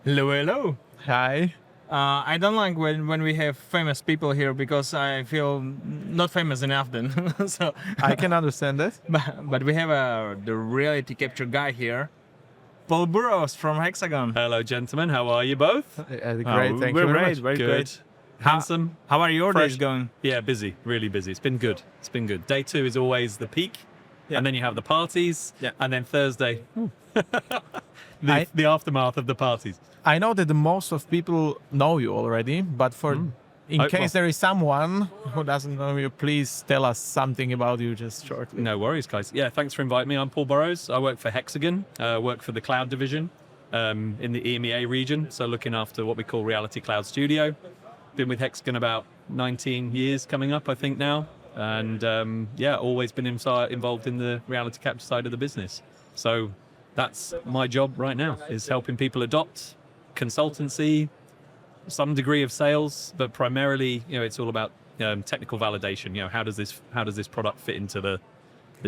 Hello, hello. Hi. I don't like when we have famous people here because I feel not famous enough then. so, I can understand that. but we have the reality capture guy here, Paul Burrows from Hexagon. Hello, gentlemen. How are you both? Great, thank you we're very great, much. very Good. great. Handsome. How are your Fresh. days going? Yeah, busy. Really busy. It's been good. It's been good. Day 2 is always the peak. Yeah. And then you have the parties. Yeah. And then Thursday, I- the aftermath of the parties. I know that the most of people know you already, but in case well- there is someone who doesn't know you, please tell us something about you just shortly. No worries, guys. Yeah, thanks for inviting me. I'm Paul Burrows. I work for Hexagon, work for the cloud division in the EMEA region. So looking after what we call Reality Cloud Studio. Been with Hexagon about 19 years coming up, I think now. And always been involved in the reality capture side of the business. So that's my job right now, is helping people adopt consultancy, some degree of sales, but primarily, it's all about technical validation. How does this product fit into the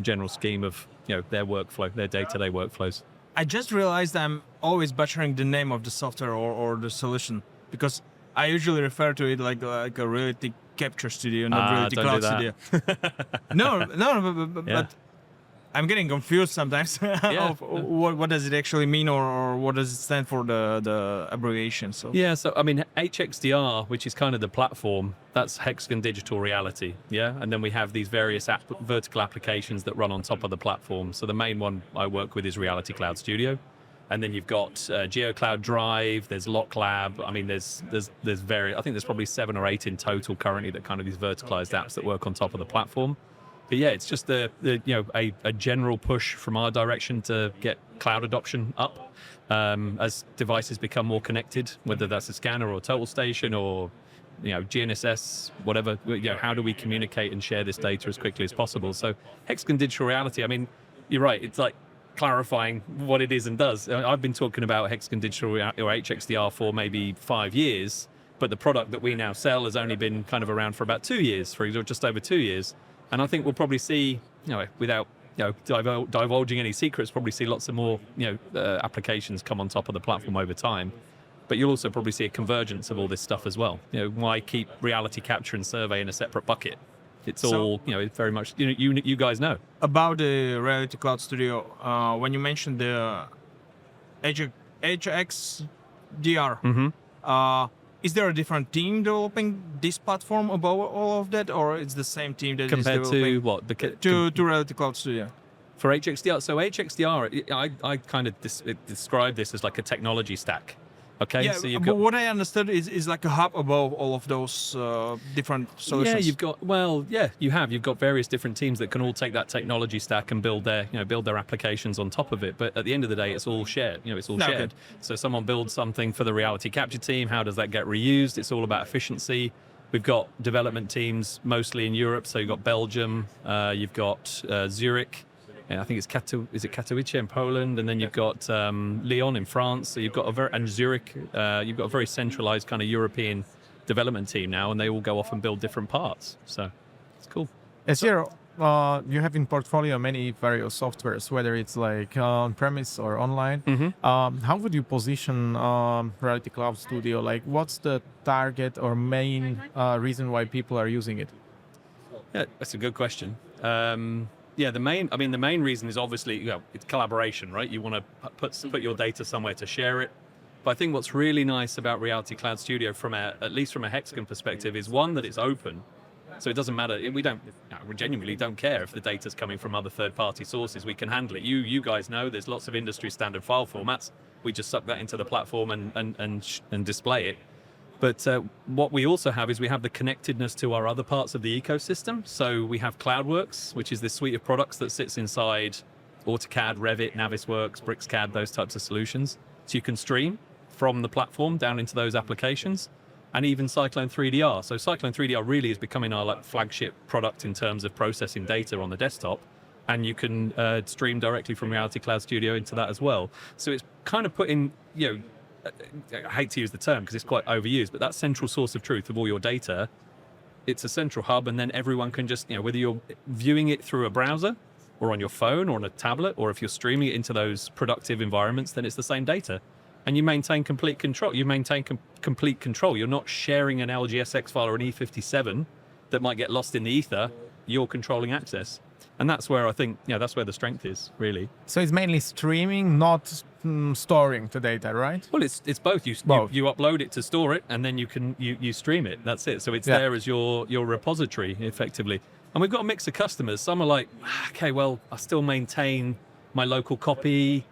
general scheme of their workflow, their day-to-day workflows? I just realized I'm always butchering the name of the software or the solution because I usually refer to it like a reality capture studio, not reality don't cloud do studio. no, but Yeah. I'm getting confused sometimes of what does it actually mean or what does it stand for the abbreviation. So Yeah, so I mean, HXDR, which is kind of the platform, that's Hexagon Digital Reality, yeah? And then we have these various vertical applications that run on top of the platform. So the main one I work with is Reality Cloud Studio. And then you've got GeoCloud Drive, there's Lock Lab. I mean, there's I think there's probably 7 or 8 in total currently that kind of these verticalized apps that work on top of the platform. But yeah, it's just a general push from our direction to get cloud adoption up as devices become more connected, whether that's a scanner or a total station or GNSS, whatever. How do we communicate and share this data as quickly as possible? So Hexagon Digital Reality, I mean, you're right. It's like clarifying what it is and does. I've been talking about Hexagon Digital or HXDR for maybe 5 years, but the product that we now sell has only been kind of around for about 2 years, or just over 2 years. And I think we'll probably see, without divulging any secrets, probably see lots of more applications come on top of the platform over time. But you'll also probably see a convergence of all this stuff as well. Why keep reality capture and survey in a separate bucket? It's all, it's very much, you guys know. about the Reality Cloud Studio, when you mentioned the HXDR, is there a different team developing this platform above all of that, or it's the same team that Compared is to developing what? to Reality Cloud Studio? For HXDR, so HXDR, I kind of describe this as like a technology stack. Okay, Yeah, so you've but got, what I understood is like a hub above all of those different solutions. yeah, you've got various different teams that can all take that technology stack and build their applications on top of it. But at the end of the day, it's all shared. It's all Okay. shared. So someone builds something for the reality capture team. How does that get reused? It's all about efficiency. We've got development teams mostly in Europe. So you've got Belgium, you've got Zurich. Yeah, I think it's Katowice in Poland, and then you've got Lyon in France. So you've got and Zurich. You've got a very centralized kind of European development team now, and they all go off and build different parts. So it's cool. As you have in portfolio many various softwares, whether it's like on-premise or online. How would you position Reality Cloud Studio? Like, what's the target or main reason why people are using it? Yeah, that's a good question. The main reason is obviously it's collaboration, right? You want to put your data somewhere to share it. But I think what's really nice about Reality Cloud Studio, at least from a Hexagon perspective, is one, that it's open, so it doesn't matter. We genuinely don't care if the data's coming from other third-party sources. We can handle it. You guys know there's lots of industry standard file formats. We just suck that into the platform and display it. But what we also have is we have the connectedness to our other parts of the ecosystem. So we have CloudWorks, which is this suite of products that sits inside AutoCAD, Revit, Navisworks, BricsCAD, those types of solutions. So you can stream from the platform down into those applications, and even Cyclone 3DR. So Cyclone 3DR really is becoming our flagship product in terms of processing data on the desktop. And you can stream directly from Reality Cloud Studio into that as well. So it's kind of putting, I hate to use the term because it's quite overused, but that central source of truth of all your data, it's a central hub, and then everyone can just, whether you're viewing it through a browser or on your phone or on a tablet, or if you're streaming it into those productive environments, then it's the same data. and you maintain complete control. You maintain complete control. You're not sharing an LGSX file or an E57 that might get lost in the ether. You're controlling access. And that's where I think, that's where the strength is, really. So it's mainly streaming, not storing the data, right? Well, it's both. You upload it to store it, and then you stream it. That's it. So it's there as your repository, effectively. And we've got a mix of customers. Some are like, okay, well, I still maintain my local copy,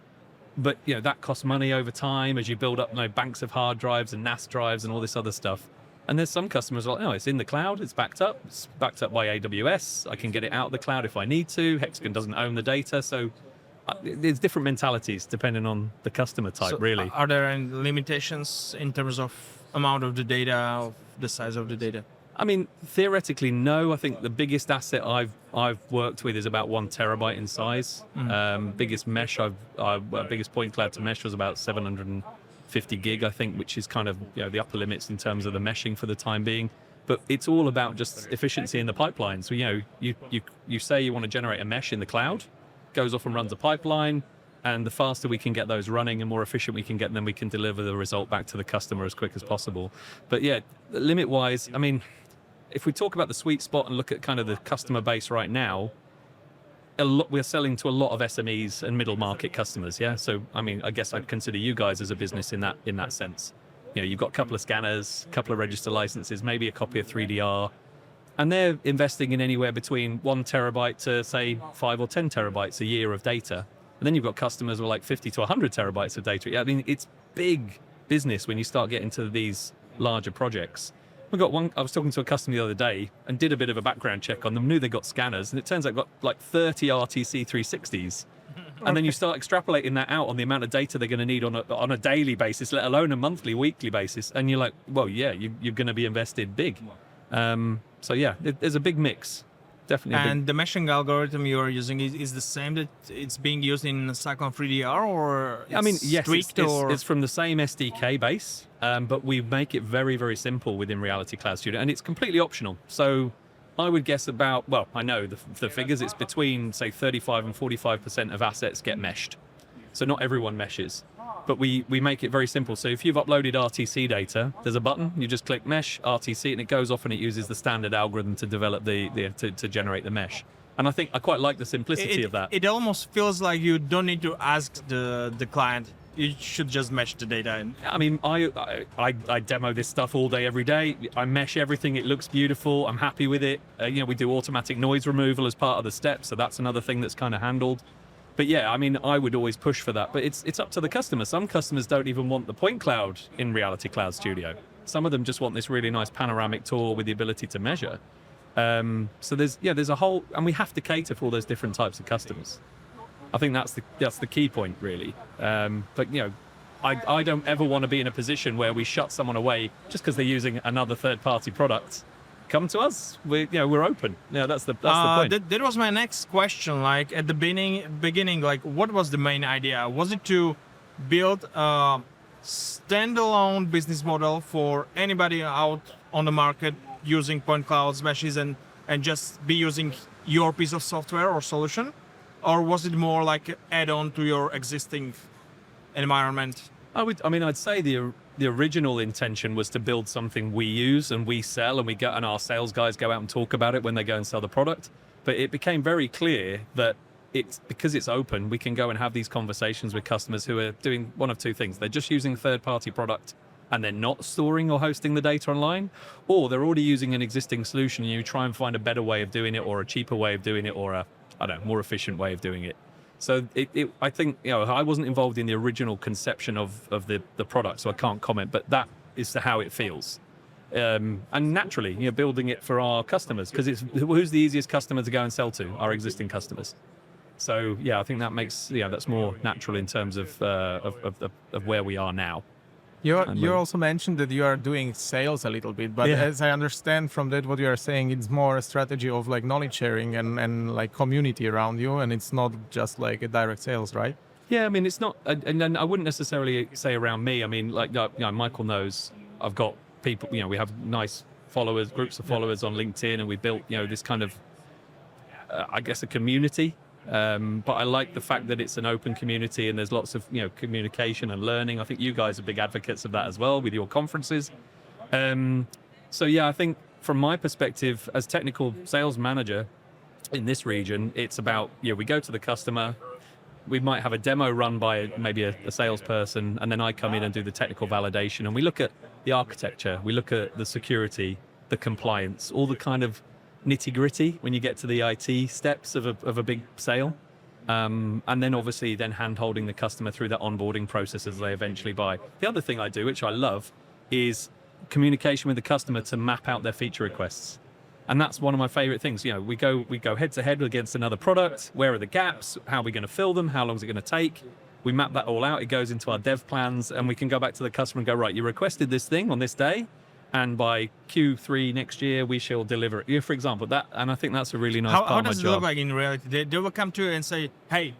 but that costs money over time as you build up banks of hard drives and NAS drives and all this other stuff. And there's some customers like, it's in the cloud, it's backed up by AWS. I can get it out of the cloud if I need to. Hexagon doesn't own the data, so there's different mentalities depending on the customer type, really. Are there any limitations in terms of amount of the data, of the size of the data? I mean, theoretically, no. I think the biggest asset I've worked with is about 1 terabyte in size. Biggest mesh biggest point cloud to mesh was about 750 gig, I think, which is kind of the upper limits in terms of the meshing for the time being. But it's all about just efficiency in the pipeline. So you say you want to generate a mesh in the cloud, goes off and runs a pipeline, and the faster we can get those running and more efficient we can get them, we can deliver the result back to the customer as quick as possible. But limit-wise, I mean, if we talk about the sweet spot and look at kind of the customer base right now, we're selling to a lot of SMEs and middle market customers. Yeah. So, I mean, I guess I'd consider you guys as a business in that sense. You've got a couple of scanners, a couple of register licenses, maybe a copy of 3DR, and they're investing in anywhere between 1 terabyte to say 5 or 10 terabytes a year of data. And then you've got customers with like 50 to 100 terabytes of data. I mean, it's big business when you start getting to these larger projects. We got one. I was talking to a customer the other day and did a bit of a background check on them. Knew they got scanners, and it turns out got like 30 RTC 360s. And then you start extrapolating that out on the amount of data they're going to need on a daily basis, let alone a monthly, weekly basis. And you're like, well, yeah, you're going to be invested big. So yeah, there's a big mix. Definitely. And the meshing algorithm you're using is the same that it's being used in Cyclone 3DR, or I mean, yes, or... it's from the same SDK base, but we make it very, very simple within Reality Cloud Studio, and it's completely optional. So I would guess I know the figures, it's between, say, 35 and 45% of assets get meshed. So not everyone meshes. But we make it very simple. So if you've uploaded RTC data, there's a button, you just click mesh RTC, and it goes off and it uses the standard algorithm to develop to generate the mesh. And I think I quite like the simplicity of that. It almost feels like you don't need to ask the client. You should just mesh the data. I mean, I demo this stuff all day, every day. I mesh everything. It looks beautiful. I'm happy with it. We do automatic noise removal as part of the step. So that's another thing that's kind of handled. But yeah, I mean, I would always push for that. But it's up to the customer. Some customers don't even want the point cloud in Reality Cloud Studio. Some of them just want this really nice panoramic tour with the ability to measure. So there's a whole, and we have to cater for all those different types of customers. I think that's the key point, really. But I don't ever want to be in a position where we shut someone away just because they're using another third-party product. Come to us. We're open. That's the point. That was my next question. Like at the beginning, like what was the main idea? Was it to build a standalone business model for anybody out on the market using point clouds, meshes, and just be using your piece of software or solution? Or was it more like an add-on to your existing environment? I'd say the original intention was to build something we use and we sell, and our sales guys go out and talk about it when they go and sell the product. But it became very clear that because it's open, we can go and have these conversations with customers who are doing one of two things. They're just using third-party product and they're not storing or hosting the data online, or they're already using an existing solution and you try and find a better way of doing it, or a cheaper way of doing it, or a more efficient way of doing it. So I think, I wasn't involved in the original conception of the product, so I can't comment, but that is how it feels. And naturally, building it for our customers, because who's the easiest customer to go and sell to? Our existing customers. So yeah, I think that makes, that's more natural in terms of where we are now. You also mentioned that you are doing sales a little bit, but as I understand from that, what you are saying, it's more a strategy of like knowledge sharing and like community around you, and it's not just like a direct sales, right? Yeah, I mean, it's not, and I wouldn't necessarily say around me. I mean, like, Michael knows I've got people, we have nice followers, groups of followers on LinkedIn, and we built, this kind of, I guess, a community But I like the fact that it's an open community and there's lots of communication and learning. I think you guys are big advocates of that as well with your conferences. So yeah, I think from my perspective as technical sales manager in this region, it's about we go to the customer. We might have a demo run by maybe a salesperson, and then I come in and do the technical validation. And we look at the architecture, we look at the security, the compliance, all the kind of nitty gritty when you get to the IT steps of a big sale. And then obviously then hand holding the customer through that onboarding process as they eventually buy. The other thing I do, which I love, is communication with the customer to map out their feature requests. And that's one of my favorite things. We go head to head against another product. Where are the gaps? How are we going to fill them? How long is it going to take? We map that all out. It goes into our dev plans, and we can go back to the customer and go, right, you requested this thing on this day, and by Q3 next year, we shall deliver it. For example, that, and I think that's a really nice part of my job. How does it look like in reality? They will come to you and say, hey,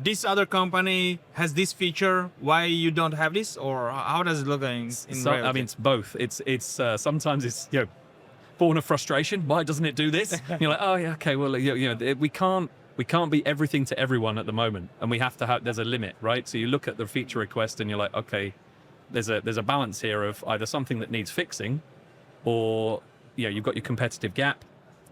this other company has this feature, why you don't have this? Or how does it look in reality? I mean, it's both. It's sometimes it's, born of frustration. Why doesn't it do this? You're like, oh yeah, okay, well, we can't be everything to everyone at the moment, and we have to have. There's a limit, right? So you look at the feature request, and you're like, okay, there's a balance here of either something that needs fixing, or you've got your competitive gap,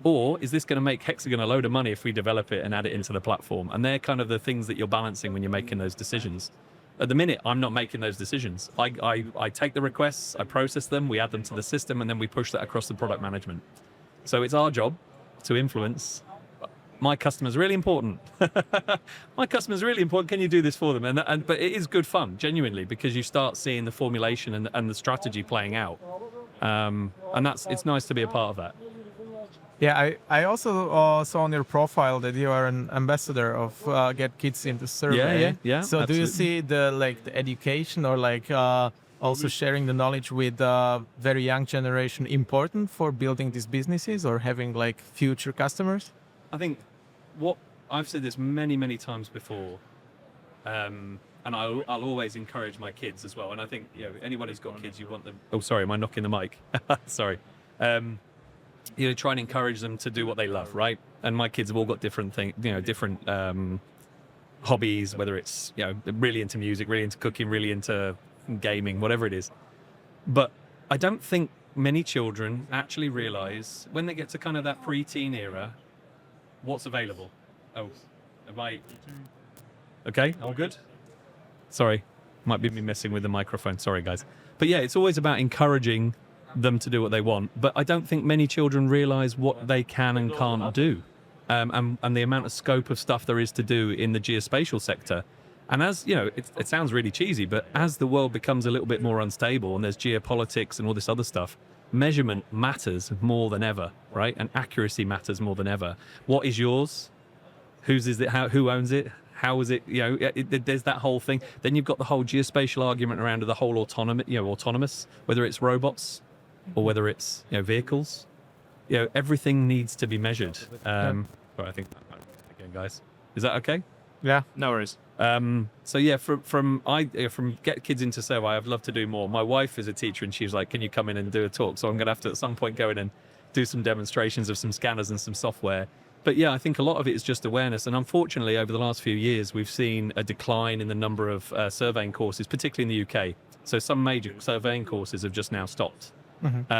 or is this going to make Hexagon a load of money if we develop it and add it into the platform? And they're kind of the things that you're balancing when you're making those decisions. At the minute, I'm not making those decisions. I take the requests, I process them, we add them to the system, and then we push that across the product management. So it's our job to influence. My customer's really important. My customer's really important. Can you do this for them? But it is good fun, genuinely, because you start seeing the formulation and the strategy playing out. And it's nice to be a part of that. Yeah, I also saw on your profile that you are an ambassador of Get Kids into Survey. Yeah. So absolutely. do you see the education or also sharing the knowledge with very young generation important for building these businesses or having future customers? I think what I've said this many times before, and I'll always encourage my kids as well. And I think anyone who's got kids, you want them. Oh, sorry, am I knocking the mic? Sorry. Try and encourage them to do what they love, right? And my kids have all got different things, different hobbies, whether it's, really into music, really into cooking, really into gaming, whatever it is. But I don't think many children actually realize when they get to kind of that pre-teen era, what's available. Oh, am I okay? All good? Sorry, might be me messing with the microphone. Sorry, guys. But yeah, it's always about encouraging them to do what they want, but I don't think many children realize what they can and can't do, and the amount of scope of stuff there is to do in the geospatial sector. And as it sounds really cheesy, but as the world becomes a little bit more unstable and there's geopolitics and all this other stuff, measurement matters more than ever, right? And accuracy matters more than ever. What is yours? Whose is it? Who owns it? How is it? There's that whole thing. Then you've got the whole geospatial argument around the whole autonomous, whether it's robots or whether it's vehicles. Everything needs to be measured. Sorry, I think again, guys, is that okay? Yeah, No worries. So yeah, from Get Kids into Survey, I'd love to do more. My wife is a teacher, and she's like, "Can you come in and do a talk?" So I'm going to have to at some point go in and do some demonstrations of some scanners and some software. But yeah, I think a lot of it is just awareness. And unfortunately, over the last few years, we've seen a decline in the number of surveying courses, particularly in the UK. So some major surveying courses have just now stopped.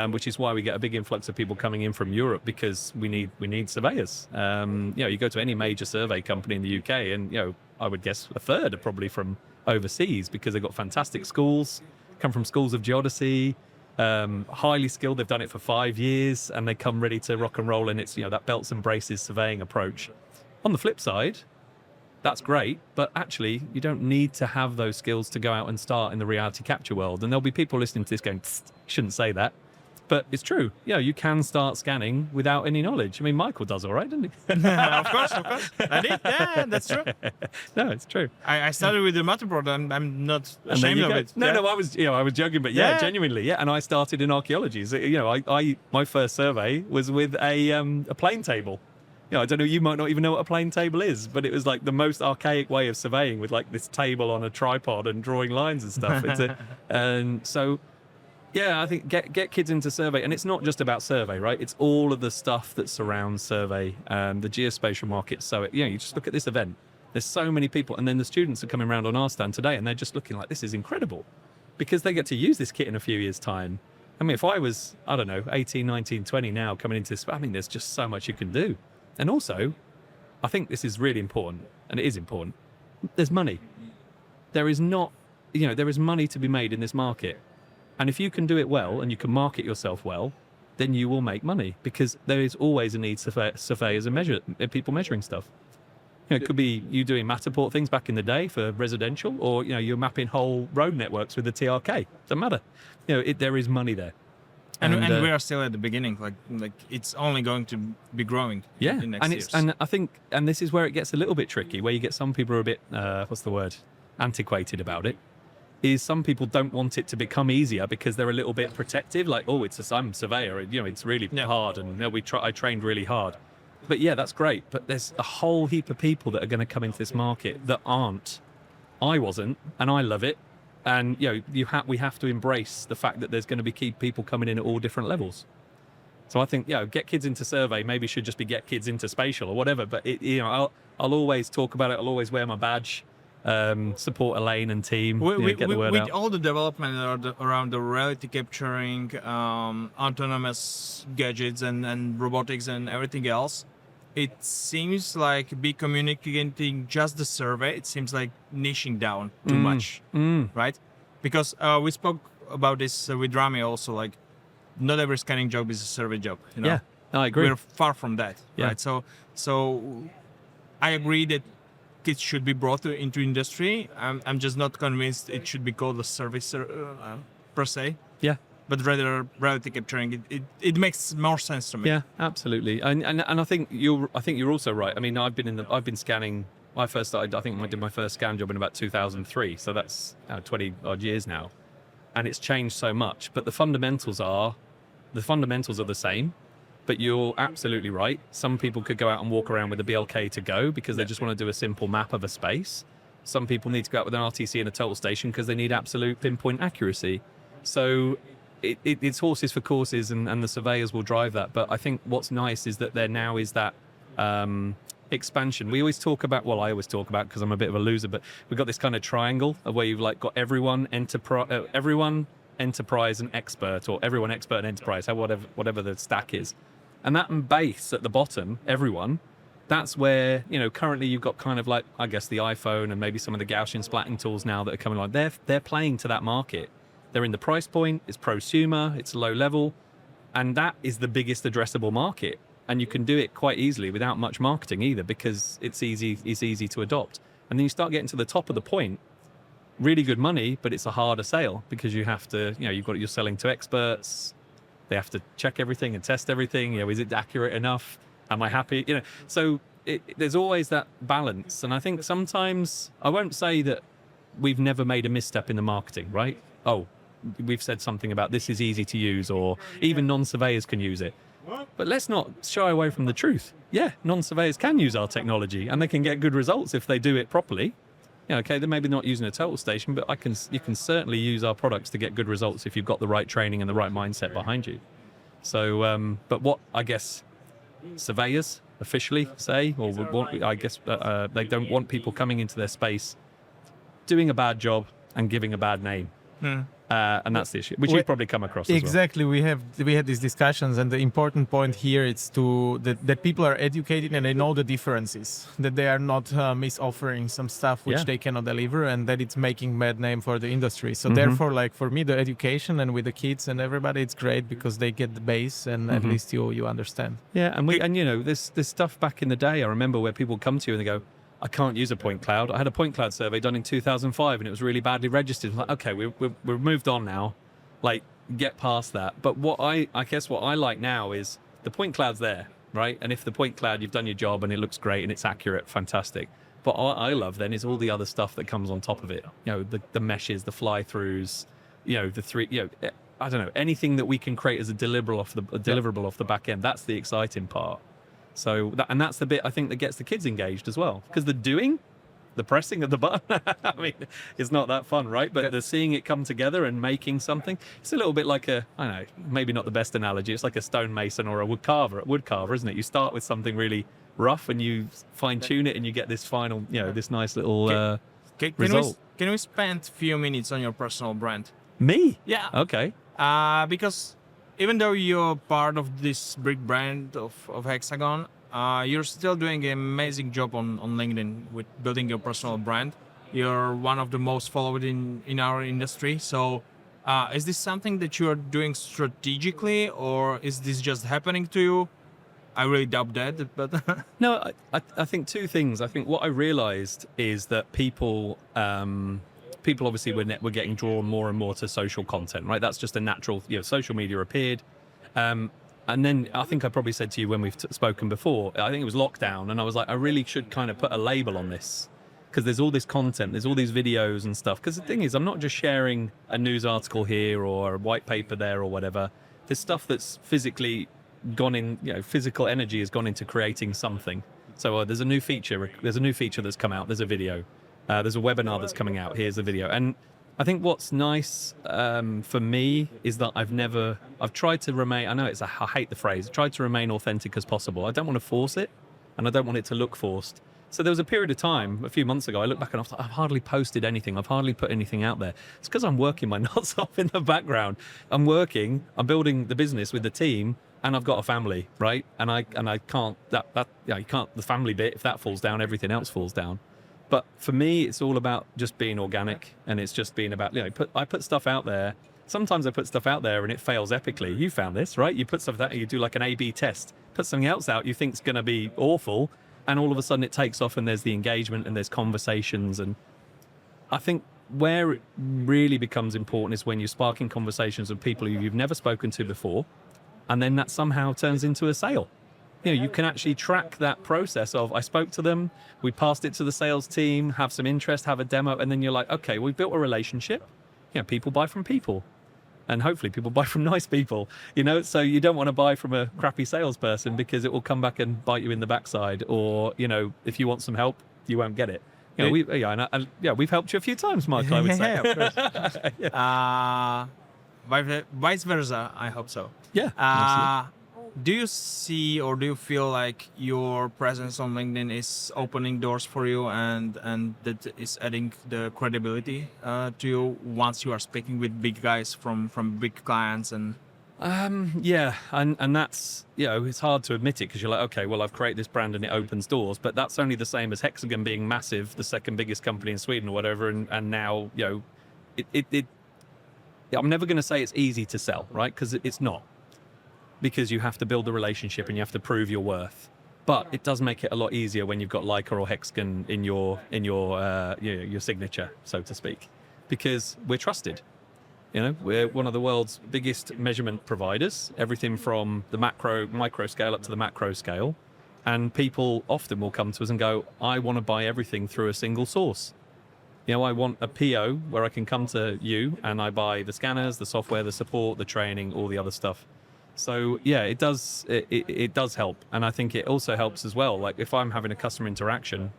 Which is why we get a big influx of people coming in from Europe, because we need surveyors. You go to any major survey company in the UK, and I would guess a third are probably from overseas, because they've got fantastic schools, come from schools of geodesy, highly skilled. They've done it for 5 years, and they come ready to rock and roll. And it's that belts and braces surveying approach. On the flip side, that's great, but actually you don't need to have those skills to go out and start in the reality capture world. And there'll be people listening to this going, shouldn't say that, but it's true. You can start scanning without any knowledge. I mean, Michael does all right, doesn't he? Of course. I did. Yeah, that's true. No, it's true. I started with the Matterport. I'm not And there ashamed you of go. it. No, I was joking, but yeah, Yeah. genuinely, yeah. And I started in archaeology. So, my first survey was with a plane table. I don't know, you might not even know what a plane table is, but it was like the most archaic way of surveying, with like this table on a tripod and drawing lines and stuff. And so Yeah, I think get kids into survey, and it's not just about survey, right? It's all of the stuff that surrounds survey, the geospatial market. So you just look at this event. There's so many people, and then the students are coming around on our stand today, and they're just looking like, this is incredible, because they get to use this kit in a few years' time. I mean, if I was, I don't know, 18, 19, 20 now coming into this, I mean, there's just so much you can do. And also, I think this is really important, and it is important. There's money. There is not, there is money to be made in this market. And if you can do it well and you can market yourself well, then you will make money, because there is always a need for surveyors and people measuring stuff. It could be you doing Matterport things back in the day for residential, or you're mapping whole road networks with the TRK. Doesn't matter. There is money there. And we are still at the beginning. Like it's only going to be growing. Yeah, in next years. And I think, and this is where it gets a little bit tricky, where you get some people are a bit antiquated about it. Is some people don't want it to become easier because they're a little bit protective, like, oh, I'm a surveyor, it's really hard, and I trained really hard. But yeah, that's great. But there's a whole heap of people that are going to come into this market that aren't. I wasn't, and I love it. And we have to embrace the fact that there's going to be people coming in at all different levels. So I think get kids into survey maybe should just be get kids into spatial or whatever. But I'll always talk about it. I'll always wear my badge. Support Elaine and team. Get the word out. With all the development around the reality capturing, autonomous gadgets and robotics and everything else, it seems like be communicating just the survey. It seems like niching down too much, right? Because we spoke about this with Rami also. Like, not every scanning job is a survey job. Yeah, I agree. We're far from that, right? So I agree that kids should be brought into industry. I'm just not convinced it should be called a service per se. Yeah. But rather reality capturing. It makes more sense to me. Yeah, absolutely. And I think you're also right. I mean, I've been scanning. I first started. I think I did my first scan job in about 2003. So that's 20 odd years now, and it's changed so much. But the fundamentals are the same. But you're absolutely right. Some people could go out and walk around with a BLK to go because they just want to do a simple map of a space. Some people need to go out with an RTC and a total station because they need absolute pinpoint accuracy. So it's horses for courses, and the surveyors will drive that. But I think what's nice is that there now is that expansion. We always talk about, I always talk about, because I'm a bit of a loser, but we've got this kind of triangle of where you've got everyone, enterprise and expert, or everyone, expert and enterprise, whatever the stack is. And that base at the bottom, everyone, that's where, currently you've got kind of like, I guess, the iPhone and maybe some of the Gaussian splatting tools now that are coming along. They're playing to that market. They're in the price point, it's prosumer, it's low level, and that is the biggest addressable market. And you can do it quite easily without much marketing either, because it's easy to adopt. And then you start getting to the top of the point, really good money, but it's a harder sale because you have to, you're selling to experts. They have to check everything and test everything. Is it accurate enough? Am I happy? So there's always that balance. And I think sometimes, I won't say that we've never made a misstep in the marketing, right? Oh, we've said something about this is easy to use, or even non-surveyors can use it. But let's not shy away from the truth. Yeah, non-surveyors can use our technology and they can get good results if they do it properly. Okay, they're maybe not using a total station, but you can certainly use our products to get good results if you've got the right training and the right mindset behind you. So, but what I guess surveyors officially say, or would want, they don't want people coming into their space doing a bad job and giving a bad name. And that's the issue, which you've probably come across exactly. We had these discussions, and the important point here is that people are educated and they know the differences, that they are not misoffering some stuff which they cannot deliver, and that it's making bad name for the industry. So therefore, like for me, the education and with the kids and everybody, it's great because they get the base, and at least you understand. Yeah, and there's stuff back in the day. I remember where people come to you and they go, I can't use a point cloud. I had a point cloud survey done in 2005 and it was really badly registered. I'm like, okay, we've moved on now. Like, get past that. But what I guess what I like now is the point cloud's there, right? And if the point cloud, you've done your job and it looks great and it's accurate, fantastic. But what I love then is all the other stuff that comes on top of it. The meshes, the fly-throughs, I don't know, anything that we can create as a deliverable off the back end. That's the exciting part. So, that's the bit I think that gets the kids engaged as well, because the doing, the pressing of the button. I mean, it's not that fun, right? But the seeing it come together and making something, it's a little bit like I don't know, maybe not the best analogy. It's like a stonemason or a woodcarver, isn't it? You start with something really rough and you fine tune it and you get this final, this nice little result. Can we spend a few minutes on your personal brand? Me? Yeah. Okay. Because even though you're part of this big brand of Hexagon, you're still doing an amazing job on LinkedIn with building your personal brand. You're one of the most followed in our industry. So is this something that you're doing strategically, or is this just happening to you? I really doubt that, but No, I think two things. I think what I realized is that people obviously were getting drawn more and more to social content, right? That's just a natural, social media appeared. And then I think I probably said to you when we've spoken before, I think it was lockdown, and I was like, I really should kind of put a label on this, because there's all this content, there's all these videos and stuff. Because the thing is, I'm not just sharing a news article here or a white paper there or whatever. There's stuff that's physically gone in, physical energy has gone into creating something. So there's a new feature that's come out, there's a video. There's a webinar that's coming out, here's the video. And I think what's nice for me is that I've tried to remain, I hate the phrase, tried to remain authentic as possible. I don't want to force it, and I don't want it to look forced. So there was a period of time, a few months ago, I looked back and I was like, I've hardly posted anything. I've hardly put anything out there. It's because I'm working my nuts off in the background. I'm building the business with the team, and I've got a family, right? And I can't, you can't, the family bit, if that falls down, everything else falls down. But for me, it's all about just being organic, and it's just being about, I put stuff out there. Sometimes I put stuff out there and it fails epically. You found this, right? You put stuff out, you do like an A/B test, put something else out you think's going to be awful, and all of a sudden it takes off, and there's the engagement and there's conversations. And I think where it really becomes important is when you're sparking conversations with people who you've never spoken to before, and then that somehow turns into a sale. You can actually track that process of, I spoke to them, we passed it to the sales team, have some interest, have a demo, and then you're like, okay, we've built a relationship. People buy from people, and hopefully people buy from nice people, so you don't want to buy from a crappy salesperson, because it will come back and bite you in the backside, or, if you want some help, you won't get it. We've helped you a few times, Michael, I would say. Yeah, of course. Vice versa, I hope so. Yeah. Do you see, or do you feel like your presence on LinkedIn is opening doors for you, and that is adding the credibility to you once you are speaking with big guys from big clients? And yeah, and that's, it's hard to admit it, because you're like, okay, well, I've created this brand and it opens doors, but that's only the same as Hexagon being massive, the second biggest company in Sweden or whatever, and now, I'm never going to say it's easy to sell, right? Because it's not. Because you have to build a relationship and you have to prove your worth. But it does make it a lot easier when you've got Leica or Hexagon in your signature, so to speak, because we're trusted. We're one of the world's biggest measurement providers, everything from the micro scale up to the macro scale. And people often will come to us and go, I want to buy everything through a single source. I want a PO where I can come to you and I buy the scanners, the software, the support, the training, all the other stuff. So yeah, it does help. And I think it also helps as well. Like if I'm having a customer interaction,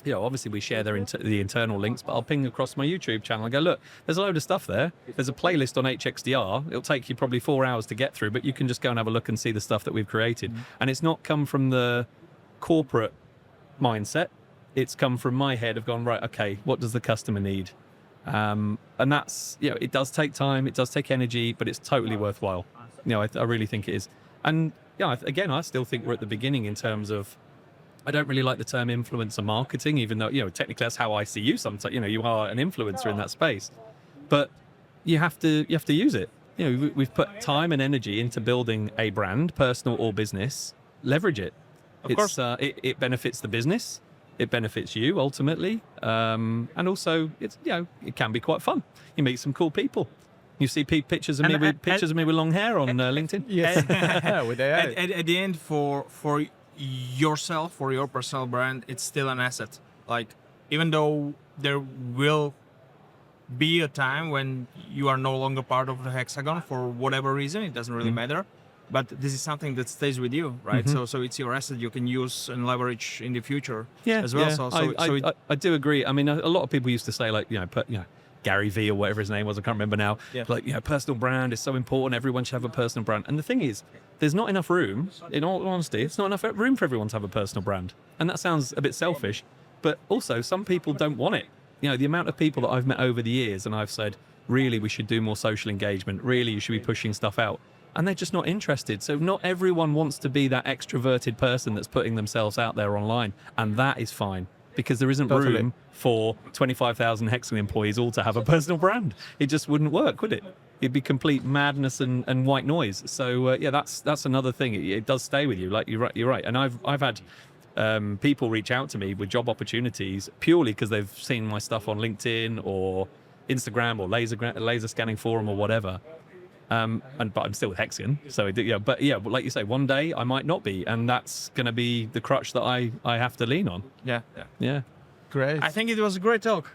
obviously we share the internal links, but I'll ping across my YouTube channel and go, look, there's a load of stuff there. There's a playlist on HXDR. It'll take you probably 4 hours to get through, but you can just go and have a look and see the stuff that we've created. And it's not come from the corporate mindset. It's come from my head of gone, right, okay, what does the customer need? And that's, it does take time, it does take energy, but it's totally worthwhile. I really think it is. And again, I still think we're at the beginning in terms of, I don't really like the term influencer marketing, even though, technically that's how I see you sometimes, you are an influencer in that space, but you have to use it. We've put time and energy into building a brand, personal or business, leverage it. Of course. It benefits the business. It benefits you ultimately. And also it's, it can be quite fun. You meet some cool people. You see pictures of me with long hair on LinkedIn. Yes, with AI. At the end, for yourself, for your personal brand, it's still an asset. Like, even though there will be a time when you are no longer part of the Hexagon for whatever reason, it doesn't really matter. but this is something that stays with you, right? So it's your asset you can use and leverage in the future as well. Yeah. I do agree. I mean, a lot of people used to say, like, Gary V or whatever his name was, I can't remember now. Yeah. Like, personal brand is so important. Everyone should have a personal brand. And the thing is, there's not enough room, in all honesty, it's not enough room for everyone to have a personal brand. And that sounds a bit selfish, but also some people don't want it. The amount of people that I've met over the years and I've said, really, we should do more social engagement. Really, you should be pushing stuff out. And they're just not interested. So not everyone wants to be that extroverted person that's putting themselves out there online. And that is fine, because there isn't room for 25,000 Hexagon employees all to have a personal brand. It just wouldn't work, would it? It'd be complete madness and white noise. So that's another thing. It does stay with you. Like you're right. And I've had people reach out to me with job opportunities purely because they've seen my stuff on LinkedIn or Instagram or laser scanning forum or whatever. But I'm still with Hexagon, so but like you say, one day I might not be, and that's going to be the crutch that I have to lean on. Yeah. Great. I think it was a great talk.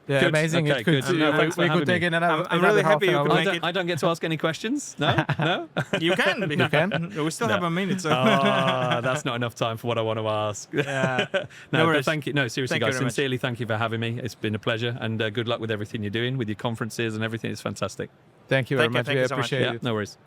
Yeah, Good. amazing. Okay, It could, good. No, thanks for we having could take me. it another, I'm really half happy an you hour. could make it. I don't get to ask any questions. No. You can. You can? We still No. have a minute. So. That's not enough time for what I want to ask. Yeah. No, worries. but thank you. No, seriously, Thank you guys. very much. Sincerely, thank you for having me. It's been a pleasure, and good luck with everything you're doing with your conferences and everything. It's fantastic. Thank you very much. Thank We you so much. appreciate Yeah, it. no worries.